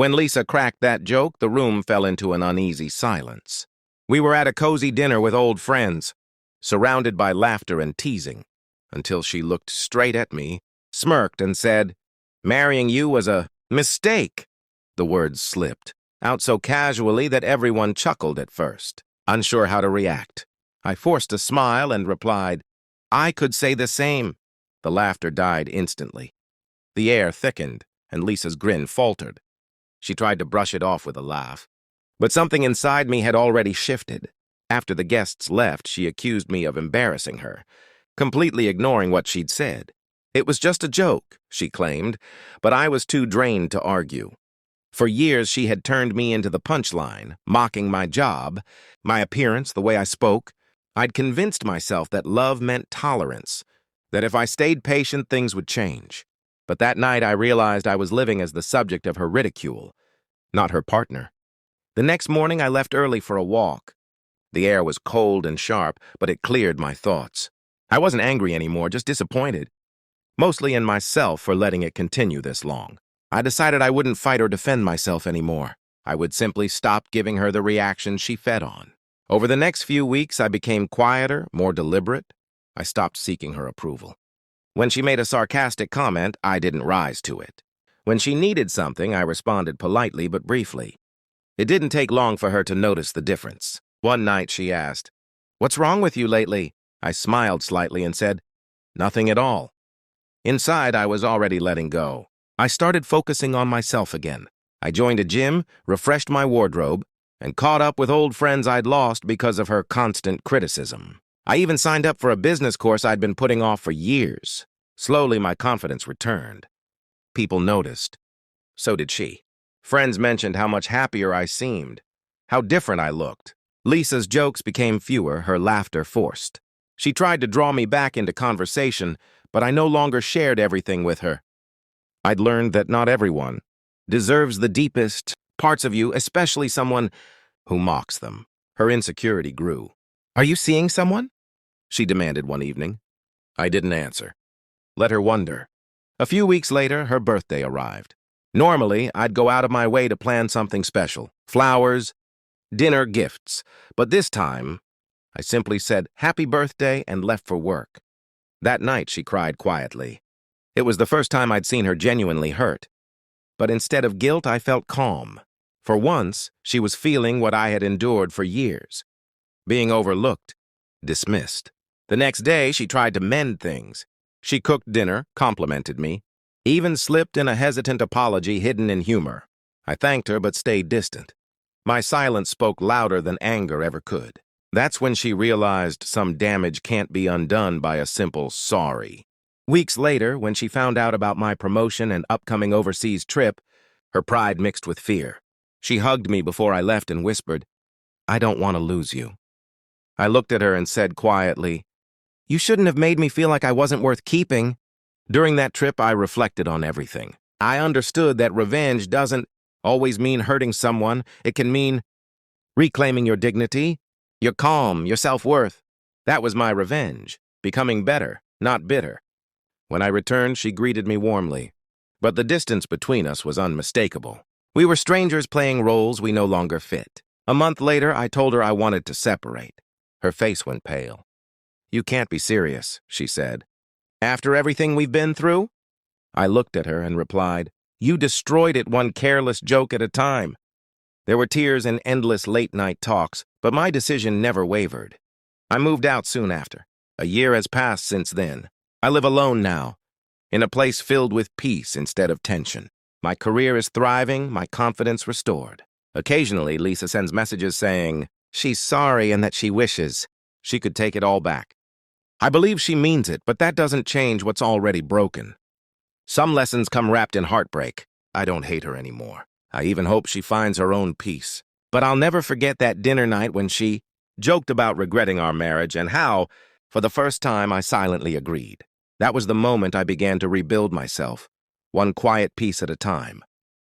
When Lisa cracked that joke, the room fell into an uneasy silence. We were at a cozy dinner with old friends, surrounded by laughter and teasing, until she looked straight at me, smirked, and said, "Marrying you was a mistake." The words slipped out so casually that everyone chuckled at first, unsure how to react. I forced a smile and replied, "I could say the same." The laughter died instantly. The air thickened, and Lisa's grin faltered. She tried to brush it off with a laugh, but something inside me had already shifted. After the guests left, she accused me of embarrassing her, completely ignoring what she'd said. It was just a joke, she claimed, but I was too drained to argue. For years, she had turned me into the punchline, mocking my job, my appearance, the way I spoke. I'd convinced myself that love meant tolerance, that if I stayed patient, things would change. But that night, I realized I was living as the subject of her ridicule, not her partner. The next morning, I left early for a walk. The air was cold and sharp, but it cleared my thoughts. I wasn't angry anymore, just disappointed, mostly in myself for letting it continue this long. I decided I wouldn't fight or defend myself anymore. I would simply stop giving her the reaction she fed on. Over the next few weeks, I became quieter, more deliberate. I stopped seeking her approval. When she made a sarcastic comment, I didn't rise to it. When she needed something, I responded politely but briefly. It didn't take long for her to notice the difference. One night she asked, "What's wrong with you lately?" I smiled slightly and said, "Nothing at all." Inside, I was already letting go. I started focusing on myself again. I joined a gym, refreshed my wardrobe, and caught up with old friends I'd lost because of her constant criticism. I even signed up for a business course I'd been putting off for years. Slowly, my confidence returned. People noticed. So did she. Friends mentioned how much happier I seemed, how different I looked. Lisa's jokes became fewer, her laughter forced. She tried to draw me back into conversation, but I no longer shared everything with her. I'd learned that not everyone deserves the deepest parts of you, especially someone who mocks them. Her insecurity grew. "Are you seeing someone?" she demanded one evening. I didn't answer. Let her wonder. A few weeks later, her birthday arrived. Normally, I'd go out of my way to plan something special. Flowers, dinner, gifts. But this time, I simply said, "Happy birthday," and left for work. That night, she cried quietly. It was the first time I'd seen her genuinely hurt. But instead of guilt, I felt calm. For once, she was feeling what I had endured for years. Being overlooked, dismissed. The next day, she tried to mend things. She cooked dinner, complimented me, even slipped in a hesitant apology hidden in humor. I thanked her but stayed distant. My silence spoke louder than anger ever could. That's when she realized some damage can't be undone by a simple sorry. Weeks later, when she found out about my promotion and upcoming overseas trip, her pride mixed with fear. She hugged me before I left and whispered, "I don't want to lose you." I looked at her and said quietly, "You shouldn't have made me feel like I wasn't worth keeping." During that trip, I reflected on everything. I understood that revenge doesn't always mean hurting someone. It can mean reclaiming your dignity, your calm, your self-worth. That was my revenge, becoming better, not bitter. When I returned, she greeted me warmly, but the distance between us was unmistakable. We were strangers playing roles we no longer fit. A month later, I told her I wanted to separate. Her face went pale. "You can't be serious," she said. "After everything we've been through?" I looked at her and replied, "You destroyed it one careless joke at a time." There were tears and endless late-night talks, but my decision never wavered. I moved out soon after. A year has passed since then. I live alone now, in a place filled with peace instead of tension. My career is thriving, my confidence restored. Occasionally, Lisa sends messages saying she's sorry and that she wishes she could take it all back. I believe she means it, but that doesn't change what's already broken. Some lessons come wrapped in heartbreak. I don't hate her anymore. I even hope she finds her own peace. But I'll never forget that dinner night when she joked about regretting our marriage and how, for the first time, I silently agreed. That was the moment I began to rebuild myself, one quiet piece at a time.